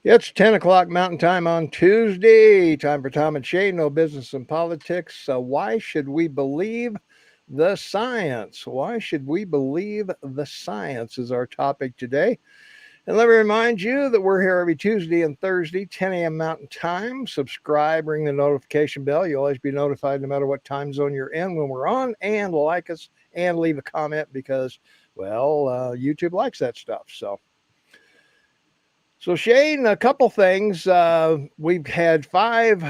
It's 10 o'clock Mountain Time on Tuesday. Time for Tom and Shay, no business in politics. So, why should we believe the science? Why should we believe the science is our topic today. And let me remind you that we're here every Tuesday and Thursday, 10 a.m. Mountain Time. Subscribe, ring the notification bell. You'll always be notified no matter what time zone you're in when we're on. And like us and leave a comment because, YouTube likes that stuff. So, Shane, a couple things. We've had five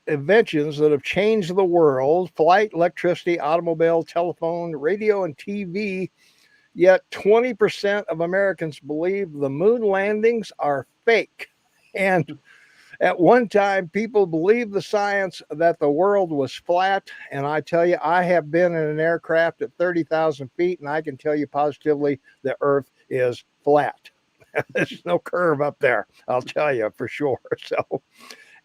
inventions that have changed the world: flight, electricity, automobile, telephone, radio, and TV. Yet 20% of Americans believe the moon landings are fake. And at one time, people believed the science that the world was flat. And I tell you, I have been in an aircraft at 30,000 feet, and I can tell you positively the Earth is flat. There's no curve up there, I'll tell you for sure.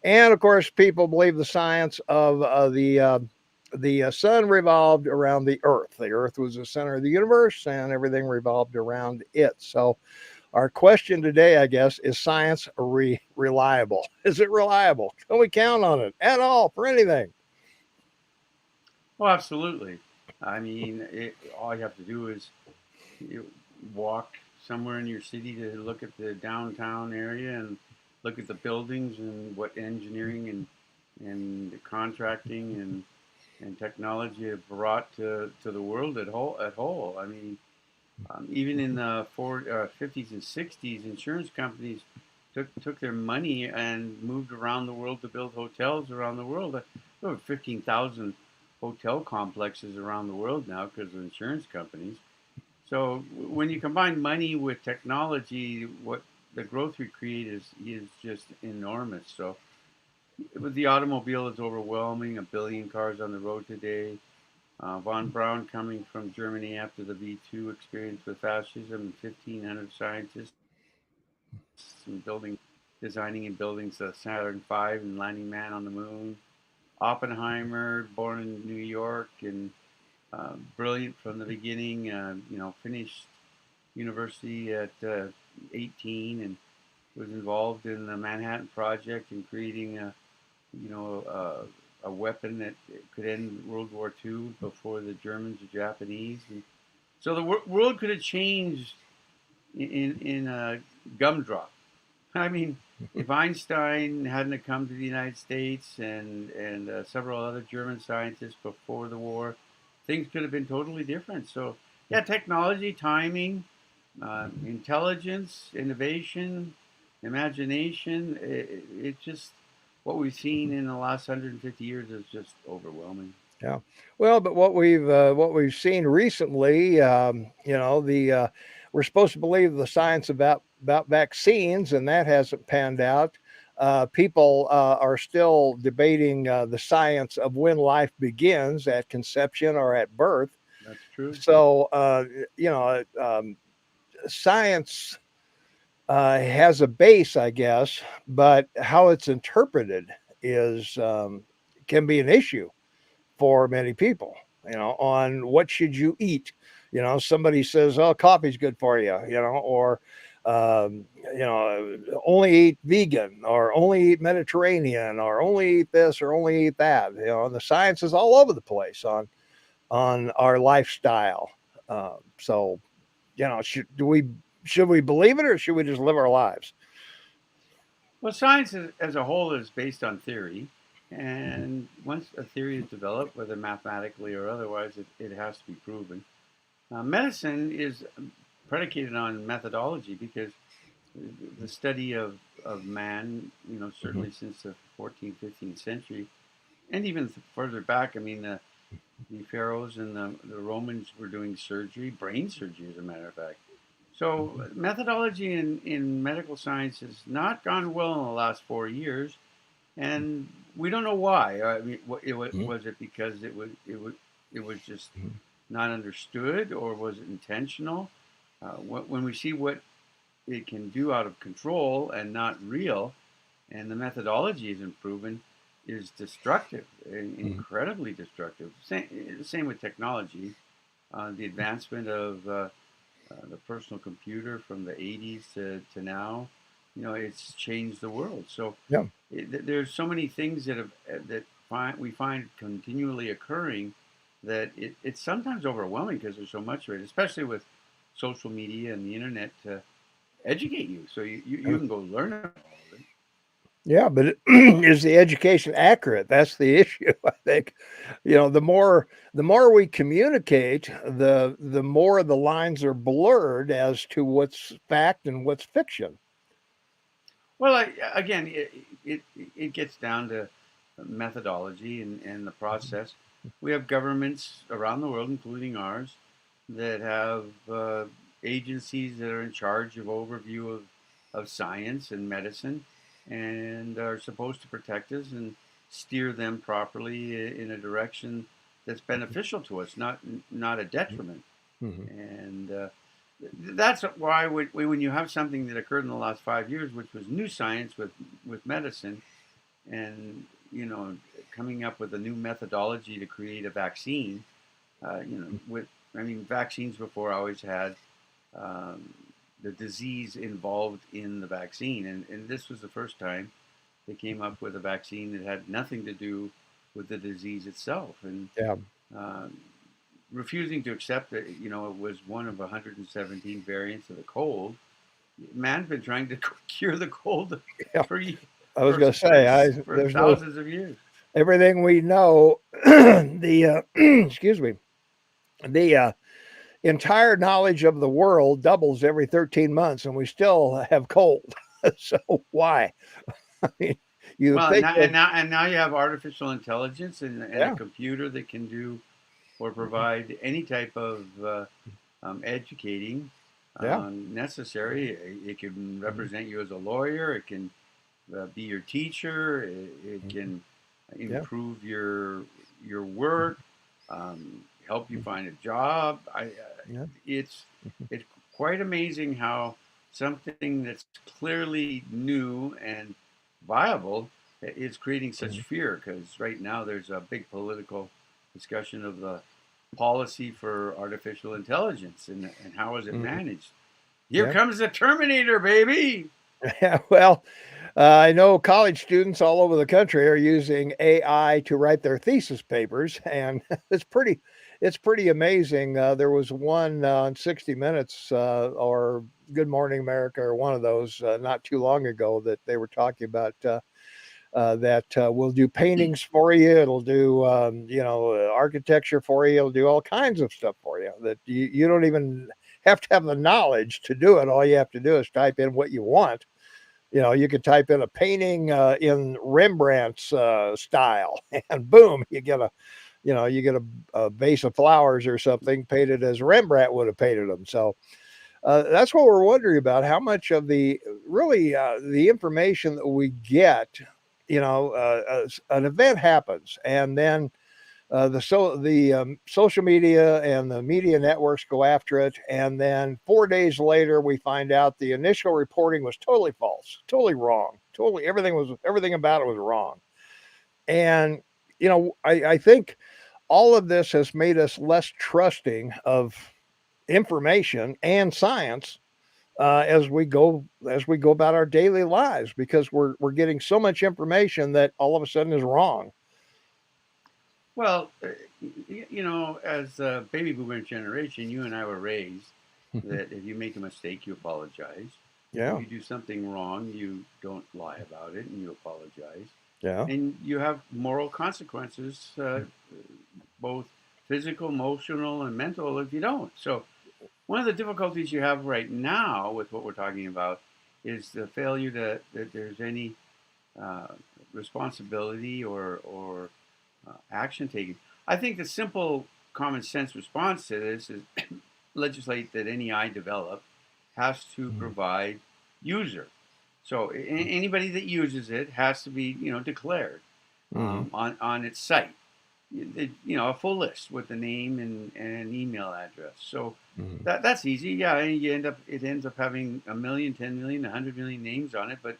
And of course, people believe the science of the sun revolved around the Earth. The Earth was the center of the universe, and everything revolved around it. So, our question today, I guess, is science reliable? Is it reliable? Can we count on it at all for anything? Well, absolutely. I mean, all you have to do is you walk somewhere in your city to look at the downtown area and look at the buildings and what engineering and contracting and technology have brought to the world at whole. I mean, even in the 50s and 60s, insurance companies took their money and moved around the world to build hotels around the world. There were 15,000 hotel complexes around the world now because of insurance companies. So when you combine money with technology, what the growth we create is just enormous. So with the automobile, it's overwhelming. A billion cars on the road today. Von Braun coming from Germany after the V2 experience with fascism, 1,500 scientists and designing and building the Saturn V and landing man on the moon. Oppenheimer, born in New York and brilliant from the beginning. Finished university at 18 and was involved in the Manhattan Project and creating a weapon that could end World War II before the Germans or Japanese. And so the world could have changed in a gumdrop. I mean, if Einstein hadn't have come to the United States and several other German scientists before the war, things could have been totally different. So, yeah, technology, timing, intelligence, innovation, imagination. It's just what we've seen in the last 150 years is just overwhelming. Yeah. Well, but what we've seen recently, the we're supposed to believe the science about vaccines, and that hasn't panned out. People are still debating the science of when life begins at conception or at birth. That's true. So, science has a base, I guess, but how it's interpreted is can be an issue for many people, on what should you eat. Somebody says, oh, coffee's good for you, or only eat vegan or only eat Mediterranean or only eat this or only eat that. And the science is all over the place on our lifestyle. So, should we believe it or should we just live our lives? Well, science as a whole is based on theory. And once a theory is developed, whether mathematically or otherwise, it has to be proven. Medicine is predicated on methodology because the study of man, Mm-hmm. certainly since the 14th, 15th century, and even further back, I mean, the pharaohs and the Romans were doing surgery, brain surgery, as a matter of fact. So methodology in medical science has not gone well in the last 4 years, and we don't know why. I mean, was it because it was just not understood, or was it intentional? When we see what it can do out of control and not real, and the methodology isn't proven, is destructive, Mm-hmm. incredibly destructive. Same with technology. The advancement of the personal computer from the 80s to now. it's changed the world. So Yeah. there's so many things that we find continually occurring that it's sometimes overwhelming because there's so much of it, especially with social media and the internet to educate you. So you can go learn about all of it. Yeah, but is the education accurate? That's the issue. I think, the more we communicate, the more the lines are blurred as to what's fact and what's fiction. Well, again, it gets down to methodology and the process. We have governments around the world, including ours, that have agencies that are in charge of overview of science and medicine, and are supposed to protect us and steer them properly in a direction that's beneficial to us, not a detriment. Mm-hmm. And that's why when you have something that occurred in the last 5 years, which was new science with medicine, and coming up with a new methodology to create a vaccine, with I mean, vaccines before always had um, the disease involved in the vaccine, and this was the first time they came up with a vaccine that had nothing to do with the disease itself, and Yeah. um, refusing to accept that it was one of 117 variants of the cold. Man's been trying to cure the cold Yeah. for I was for going to say, for there's no thousands of years. everything we know. The excuse me, the entire knowledge of the world doubles every 13 months, and we still have cold. So why? I mean, you would Well, think that, and now you have artificial intelligence and a yeah, computer that can do or provide any type of educating yeah, necessary. It can mhm, represent you as a lawyer. It can be your teacher. It mhm, can yeah, improve your work, help you mhm, find a job. yeah, It's it's quite amazing how something that's clearly new and viable is creating such mhm, fear. Because right now there's a big political discussion of the policy for artificial intelligence and how is it mhm, managed. Here yeah. comes the Terminator, baby. Yeah, well, I know college students all over the country are using AI to write their thesis papers, and it's pretty amazing. There was one on 60 Minutes or Good Morning America or one of those not too long ago that they were talking about that will do paintings for you. It'll do architecture for you. It'll do all kinds of stuff for you that you don't even have to have the knowledge to do it. All you have to do is type in what you want. You could type in a painting in Rembrandt's style, and boom, you get a vase of flowers or something painted as Rembrandt would have painted them. So that's what we're wondering about. How much of the information that we get, an event happens, and then the social media and the media networks go after it, and then 4 days later we find out the initial reporting was totally false, totally wrong, totally everything about it was wrong. And I think all of this has made us less trusting of information and science as we go about our daily lives, because we're getting so much information that all of a sudden is wrong. Well, as a baby boomer generation, you and I were raised that if you make a mistake, you apologize. If Yeah, you do something wrong, you don't lie about it and you apologize. yeah, And you have moral consequences, both physical, emotional, and mental, if you don't. So, one of the difficulties you have right now with what we're talking about is the failure that there's any uh, responsibility or action taken. I think the simple common sense response to this is legislate that any I develop has to mhm, provide user. So anybody that uses it has to be declared mhm, on its site. A full list with the name and an email address. So mhm, that's easy. Yeah, and it ends up having a million, 10 million, 100 million names on it, but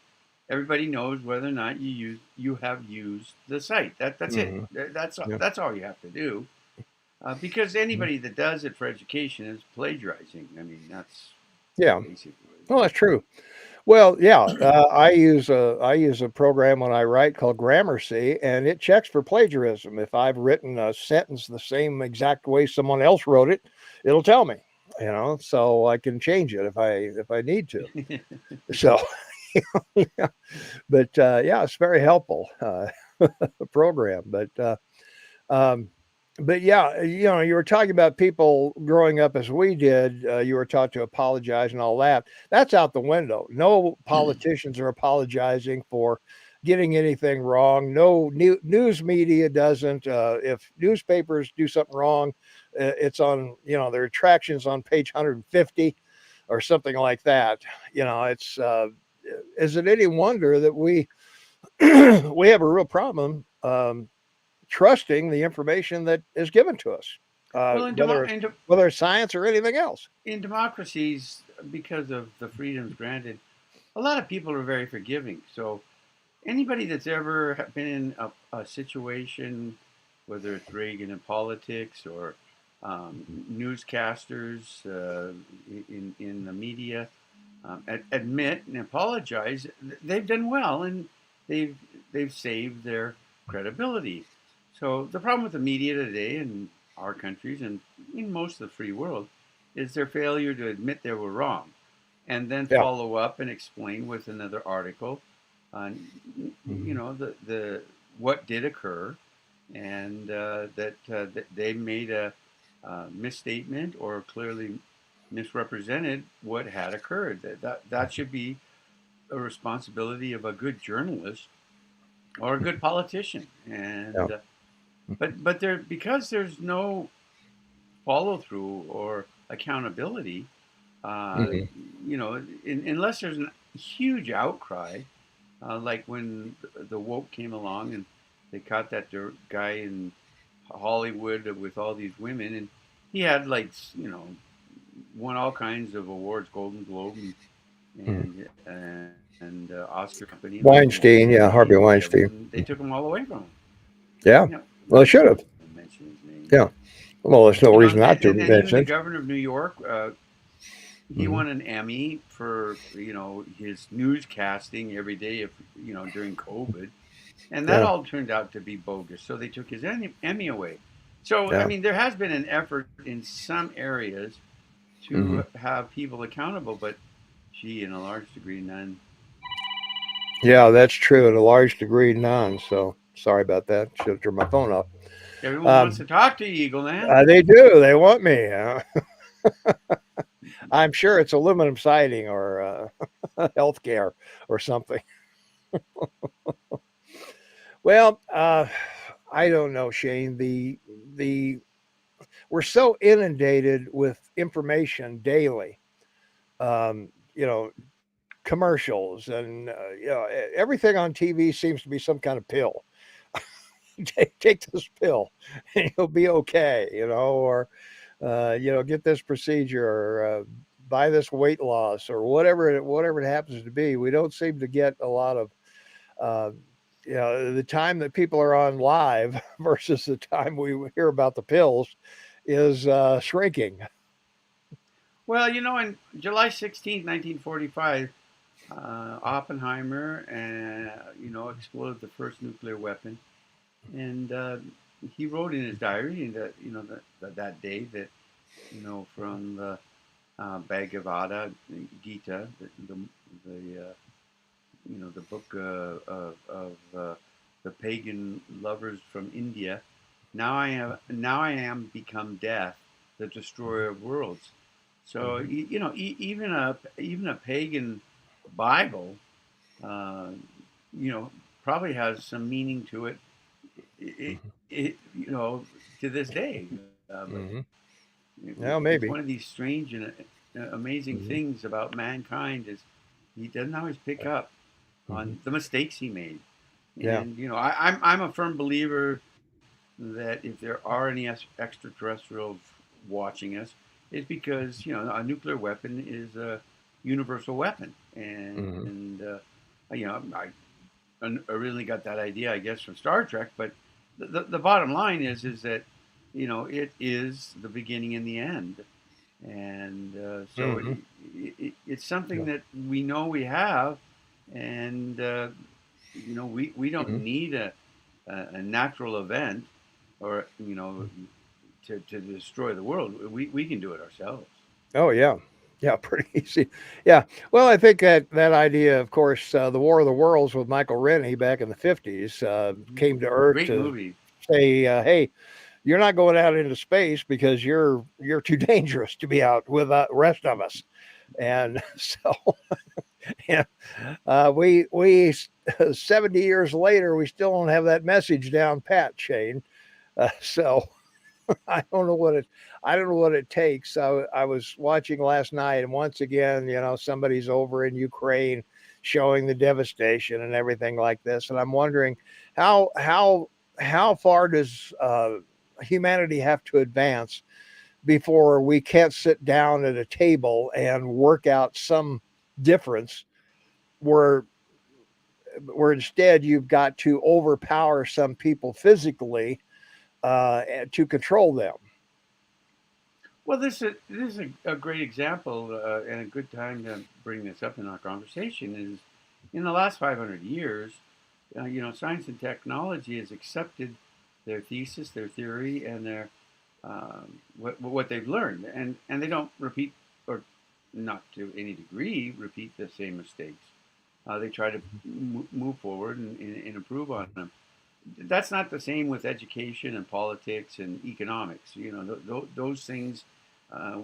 everybody knows whether or not you have used the site. That's it. mhm, That's yeah, that's all you have to do. Because mhm, anybody that does it for education is plagiarizing. I mean, that's yeah. basically what Well, it is. that's true. Well, yeah, I use a program when I write called Gramercy, and it checks for plagiarism. If I've written a sentence the same exact way someone else wrote it, it'll tell me, so I can change it if I need to. So, yeah, but yeah, it's very helpful program. Um, but yeah, you were talking about people growing up as we did. You were taught to apologize and all that. That's out the window. No politicians are apologizing for getting anything wrong. No news media doesn't. If newspapers do something wrong, it's on, their attractions on page 150 or something like that. It's is it any wonder that we we have a real problem trusting the information that is given to us, Well, whether it's science or anything else. in democracies, because of the freedoms granted, a lot of people are very forgiving. So anybody that's ever been in a situation, whether it's Reagan in politics or newscasters in the media, admit and apologize, they've done well, and they've they've saved their credibility. So the problem with the media today in our countries and in most of the free world is their failure to admit they were wrong and then Yeah. follow up and explain with another article on Mhm. the what did occur, and that they made a misstatement or clearly misrepresented what had occurred. That should be a responsibility of a good journalist or a good politician. Yeah. And but there, because there's no follow through or accountability, uh, Mhm. unless there's a huge outcry, like when the woke came along and they caught that guy in Hollywood with all these women, and he had like won all kinds of awards, Golden Globe Mhm. and Oscar company, and won almost Weinstein, yeah, Harvey $2 million for it, Weinstein. and they took him all away from him. Yeah. You know, Well, it should have. don't mention his name. Yeah. Well, there's no reason not to And even the mention. governor of New York, he Mhm. won an Emmy for his newscasting every day if during COVID, and that Yeah. all turned out to be bogus. So they took his Emmy away. So I Yeah. mean, there has been an effort in some areas Mhm. to have people accountable, but gee, in a large degree, none. Yeah, that's true. In a large degree, none. So sorry about that. Should have turned my phone off. Everyone wants Um, to talk to you, Eagle Man. they do. They want me. I'm sure it's aluminum siding or healthcare or something. Well, I don't know, Shane. The We're so inundated with information daily. Um, you know, Commercials and everything on TV seems to be some kind of pill. Take this pill and you'll be okay. Or get this procedure or buy this weight loss or whatever it happens to be. We don't seem to get a lot of uh, the time that people are on live versus the time we hear about the pills is shrinking. Well, in July 16th, 1945, Oppenheimer exploded the first nuclear weapon, and he wrote in his diary that that day that from the Bhagavad Gita, the book of the pagan lovers from India. Now I am become death, the destroyer of worlds. So Mhm. even a pagan Bible, uh, you know, probably has some meaning to it. It, Mhm. it to this day. But Mhm. Yeah, it's maybe. one of these strange and amazing Mhm. things about mankind is he doesn't always pick up Mhm. on the mistakes he made. Yeah. And I'm a firm believer that if there are any extraterrestrials watching us, it's because a nuclear weapon is a universal weapon, Mhm. and I originally got that idea, I guess, from Star Trek. But the bottom line is that it is the beginning and the end, and so Mhm. it's something Yeah. that we know we have, and we don't Mhm. need a natural event, or to destroy the world. We can do it ourselves. Oh yeah. Yeah, pretty easy. Yeah. Well, I think that idea, of course, the War of the Worlds with Michael Rennie back in the 50s Mhm. came to Earth Great to movie. say, hey, you're not going out into space because you're too dangerous to be out with the rest of us. And so, yeah, we 70 years later, we still don't have that message down pat, Shane. So I don't know what it I don't know what it takes. I was watching last night, and once again, somebody's over in Ukraine showing the devastation and everything like this, and I'm wondering how how how far does humanity have to advance before we can't sit down at a table and work out some difference where instead you've got to overpower some people physically to control them. Well, this is a great example, and a good time to bring this up in our conversation. Is in the last 500 years, science and technology has accepted their thesis, their theory, and their what they've learned, and they don't repeat, or not to any degree repeat the same mistakes. They try to move forward and improve on them. That's not the same with education and politics and economics. Those things,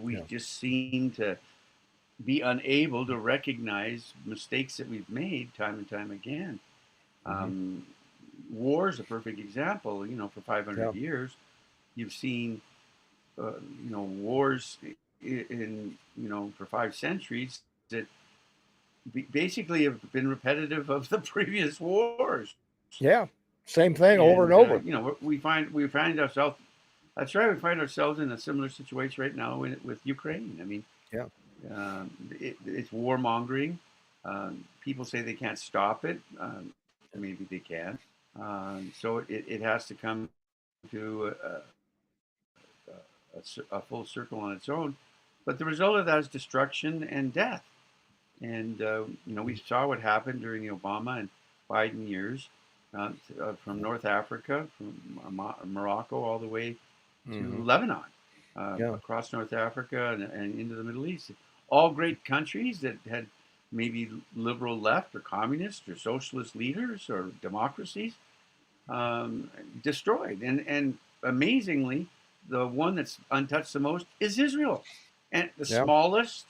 we Yeah. just seem to be unable to recognize mistakes that we've made time and time again. Hmm. Um, War is a perfect example. For Yeah. 500 years, you've seen wars for 5 centuries that basically have been repetitive of the previous wars. Yeah. Same thing over and And over. we find ourselves. That's right. We find ourselves in a similar situation right now with Ukraine. I mean, Yeah. it's warmongering. People say they can't stop it. Maybe they can. So it has to come to a full circle on its own. But the result of that is destruction and death. And we saw what happened during the Obama and Biden years, from North Africa, from Morocco, all the way to Hmm. Lebanon, Yeah. across North Africa and into the Middle East. All great countries that had maybe liberal left or communist or socialist leaders or democracies, destroyed. And amazingly, the one that's untouched the most is Israel, and the Yeah. smallest,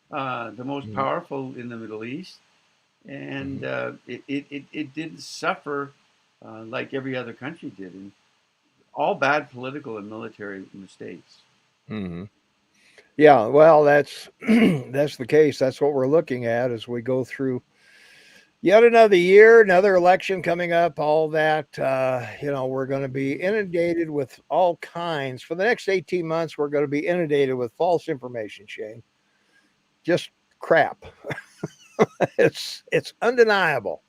the most Hmm. powerful in the Middle East, and Hmm. it didn't suffer like every other country did, and all bad political and military mistakes. Hmm. Yeah. Well, that's that's the case. That's what we're looking at as we go through yet another year, another election coming up. All that, we're going to be inundated with all kinds for the next 18 months. We're going to be inundated with false information, Shane. Just crap. It's undeniable.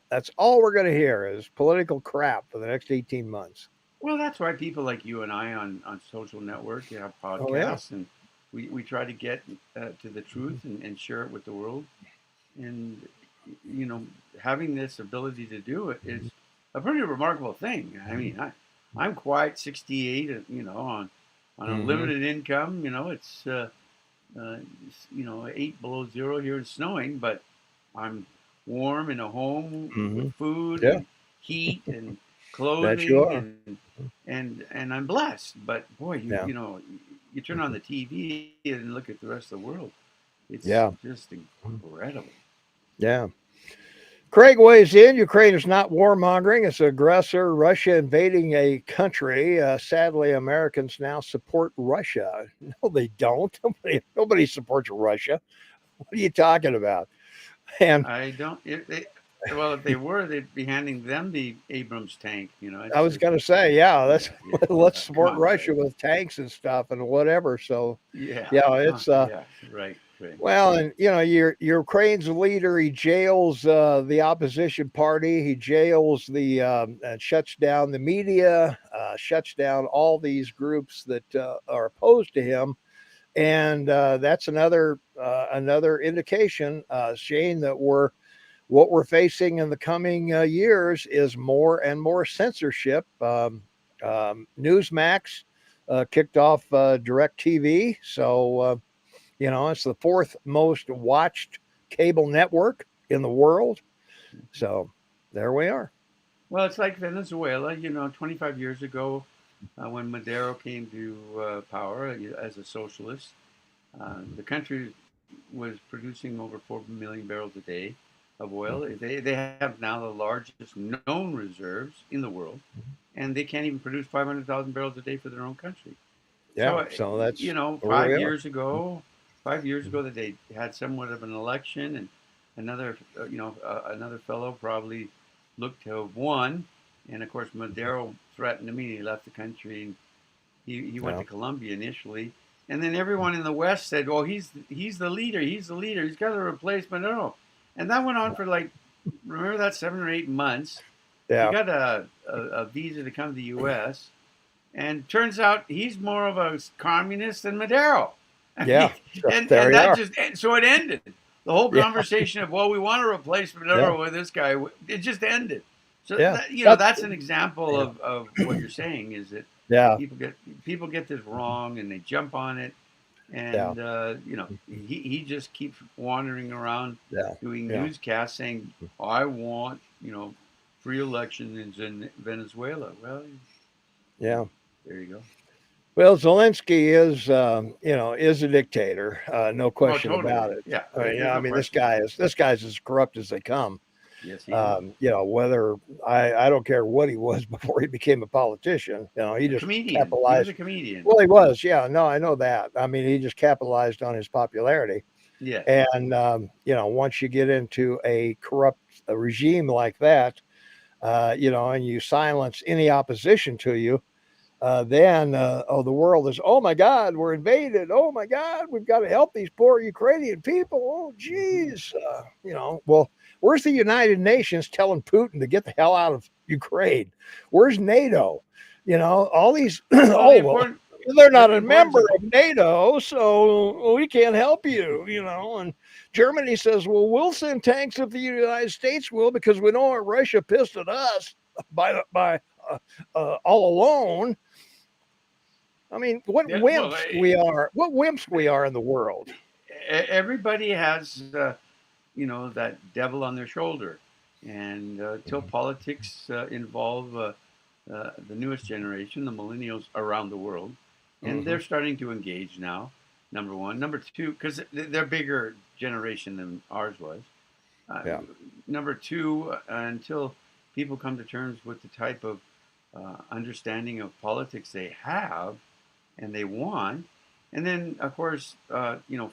That's all we're going to hear is political crap for the next 18 months. Well, that's why people like you and I on social network have Oh yeah. podcasts, and we try to get to the truth and share it with the world. And you know, having this ability to do it is a pretty remarkable thing. I mean, I'm quite 68, on a Mm-hmm. limited income. It's uh, 8 below 0 here and snowing, but I'm warm in a home with Mm-hmm. food Yeah, and heat and that you clothing, are. and I'm blessed. But boy, Yeah. you turn on the TV and look at the rest of the world. It's Yeah. just incredible. Yeah. Craig weighs in. Ukraine is not warmongering. It's aggressor. Russia invading a country. Sadly, Americans now support Russia. No, they don't. Nobody supports Russia. What are you talking about? And I don't. If they were, they'd be handing them the Abrams tank. I It's was just going to say, yeah, let's yeah, yeah. let's Come support on, Russia guys. with tanks and stuff and whatever. So, Yeah, yeah, it's yeah, right, right. well, and your Ukraine's leader, he jails the opposition party, he jails the and shuts down the media, shuts down all these groups that are opposed to him, And that's another indication, Shane, that what we're facing in the coming years is more and more censorship. Newsmax kicked off Direct TV, so it's the fourth most watched cable network in the world. So there we are. Well, it's like Venezuela, 25 years ago, when Maduro came to power as a socialist. The country was producing over 4 million barrels a day of oil. They have now the largest known reserves in the world, and they can't even produce 500,000 barrels a day for their own country. Yeah, So, so that's where we five are. years ago, 5 years ago, that they had somewhat of an election, and another fellow probably looked to have won, and of course Madero threatened him. He left the country, and he went Yeah, to Colombia initially, and then everyone in the West said, "Oh, he's the leader. He's the leader. He's got to replace Madero," and that went on for like, remember that 7 or 8 months. He yeah, got a visa to come to the U.S. And turns out he's more of a communist than Madero. I mean, yeah. So there and you that are. just so it ended. The whole Yeah, conversation of, well, we want to replace yeah, Maduro with this guy, it just ended. So yeah. That's that's an example yeah, of what you're saying, is that yeah, people get this wrong and they jump on it, yeah, and he just keeps wandering around yeah, doing yeah, newscasts saying, I want free elections in Venezuela. Well, yeah. there you go. Well, Zelensky is a dictator, no Oh, question about totally. it. Yeah, I mean, there's yeah, I no mean, this question. guy is this guy's as corrupt as they come. Yes, he is. Whether I don't care what he was before he became a politician. He A just comedian. He was a capitalized. comedian. Well, he was, yeah. No, I know that. I mean, he just capitalized on his popularity. Yes. And once you get into a corrupt regime like that, and you silence any opposition to you, then the world is, oh my God, we're invaded. Oh my God, we've got to help these poor Ukrainian people. Oh Mm-hmm. geez, well, where's the United Nations telling Putin to get the hell out of Ukraine? Where's NATO? All these. Well, the Oh well, important they're not the a member importance of of NATO, so we can't help you. And Germany says, well, we'll send tanks if the United States will because we know what Russia pissed at us by all alone. I mean, what yeah, well, wimps we are! What wimps we are in the world. everybody has that devil on their shoulder, and till politics involve the newest generation, the millennials around the world, and Mm-hmm. they're starting to engage now. Number one, number two, because they're bigger generation than ours was. Uh, Yeah, Number two, until people come to terms with the type of understanding of politics they have and they want, and then of course,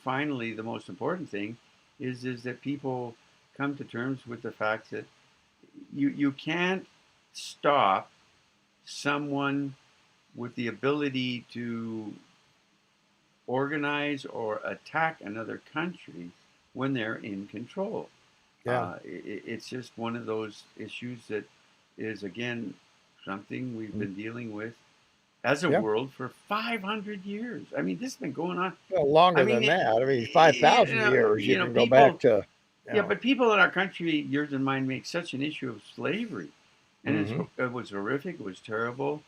finally, the most important thing is that people come to terms with the fact that you can't stop someone with the ability to organize or attack another country when they're in control. yeah, It's just one of those issues that is, again, something we've mm, been dealing with as a yeah. world for 500 years. I mean, this has been going on. Well, I longer mean, than that. I mean, 5,000 years. You can go back people, to. yeah, but people in our country, yours and mine, make such an issue of slavery. And Mm-hmm. it was horrific, it was terrible,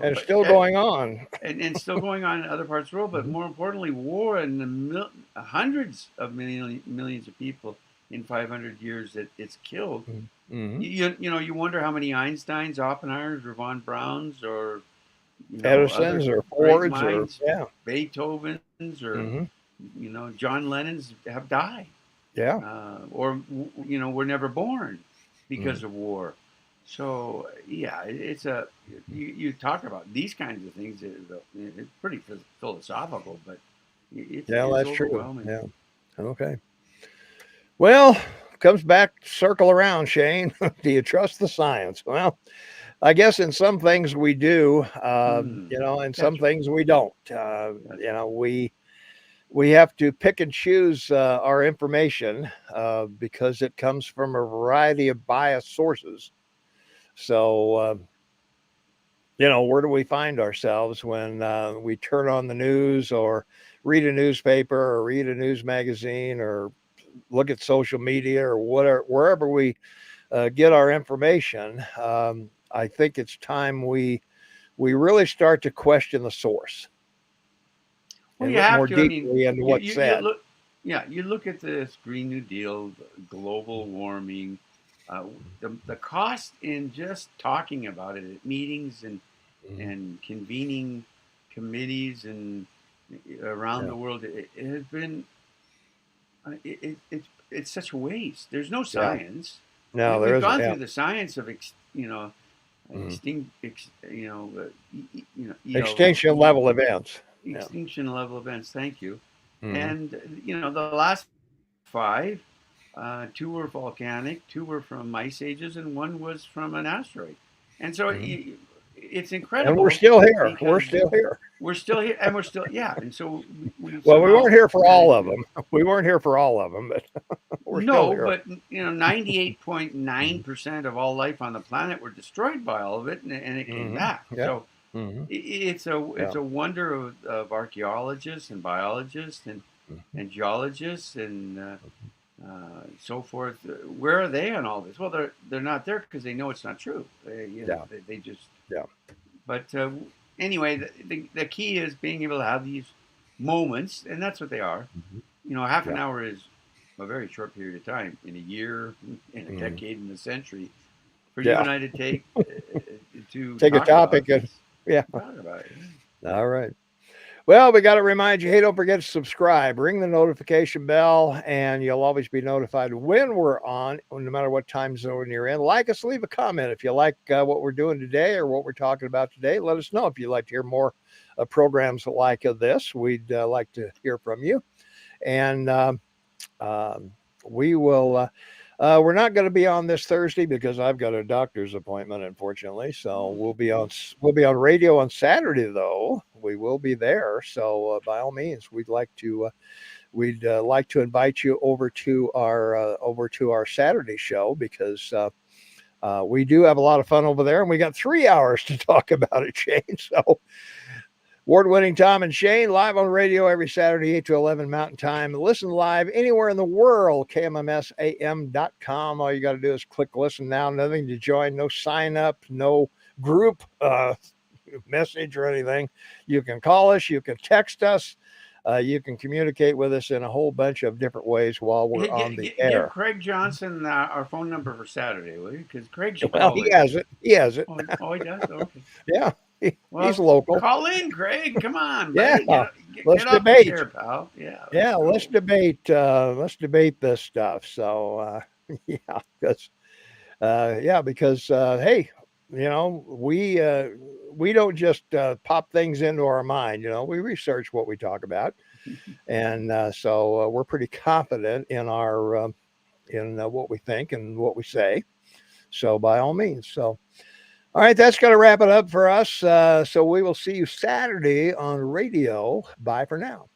And it's but still going on. and still going on in other parts of the world. But Mm-hmm. more importantly, war and the hundreds of millions of people in 500 years that it's killed. Mm-hmm. You wonder how many Einsteins, Oppenheimers, or von Browns, or other Edison's or great Ford's or minds, yeah. Beethovens, or Mm-hmm. John Lennon's have died, Yeah. or were never born Mm-hmm. because of war. So yeah, it's a you talk about these kinds of things. It's pretty philosophical, but Yeah, it's that's true. overwhelming. Yeah. Okay. Well, comes back circle around, Shane. Do you trust the science? Well, I guess in some things we do, Hmm. and some That's right. things we don't. That's right. We have to pick and choose our information because it comes from a variety of biased sources. So where do we find ourselves when we turn on the news or read a newspaper or read a news magazine or look at social media or whatever, wherever we get our information? I think it's time we really start to question the source Well, and you look have more to. I mean, deeply into what's you said. look, yeah, you look at this Green New Deal, global warming, uh, the cost in just talking about it at meetings Mhm. and convening committees and around Yeah. the world. It has been it's such a waste. There's no Yeah. science. No, there We've isn't. gone Yeah. through the science of Mhm. you know, Extinction level events. Yeah. extinction level events. Thank you. Hmm. And the last five, two were volcanic, two were from ice ages, and one was from an asteroid. And so Hmm. it's And we're incredible still here. We're because still here. we're still here, and we're still, yeah. And so we Well, we somehow weren't here for all managed of to. them. We weren't here for all of them, but we're still No, here. but 98.9 Hmm. percent of all life on the planet were destroyed by all of it, and it came Hmm. back. Yeah. So Hmm. it's Yeah. a wonder of archaeologists and biologists Hmm. and geologists and so forth. Where are they on all this? Well, they're not there because they know it's not true. Yeah. They just. Yeah. But anyway, the key is being able to have these moments, and that's what they are. Hmm. Half an Yeah. hour is a very short period of time in a year, in a Hmm. decade, in a century. For you Yeah. and I to take to Take a talk about topic and this, yeah. talk about it. All right. Well, we got to remind you, hey, don't forget to subscribe, ring the notification bell, and you'll always be notified when we're on, no matter what time zone you're in. Like us, leave a comment. If you like what we're doing today or what we're talking about today, let us know. If you'd like to hear more programs like this, we'd like to hear from you. And um, we will. We're not going to be on this Thursday because I've got a doctor's appointment, unfortunately. So Oh, we'll be on radio on Saturday, though. We will be there. So by all means, we'd like to invite you over to our Saturday show because we do have a lot of fun over there, and we got 3 hours to talk about it, Shane. So award-winning Tom and Shane live on radio every Saturday, 8 to 11 Mountain Time. Listen live anywhere in the world, kmmsam.com. All you got to do is click listen now. Nothing to join, no sign up, no group message or anything. You can call us, you can text us, you can communicate with us in a whole bunch of different ways while we're hey, on the give air. Craig Johnson our phone number for Saturday, will you? Because Craig should Well, call he in. has it. He has it. Oh, he does. Okay. Yeah, he's Well, local. call in, Craig. Come on, Yeah, buddy. let's Get up here, debate. pal. Yeah, let's Yeah, let's go. debate. Let's debate this stuff. So yeah, because hey, we don't just pop things into our mind. We research what we talk about, and so we're pretty confident in our in what we think and what we say. So by all means, so. All right, that's going to wrap it up for us. So we will see you Saturday on radio. Bye for now.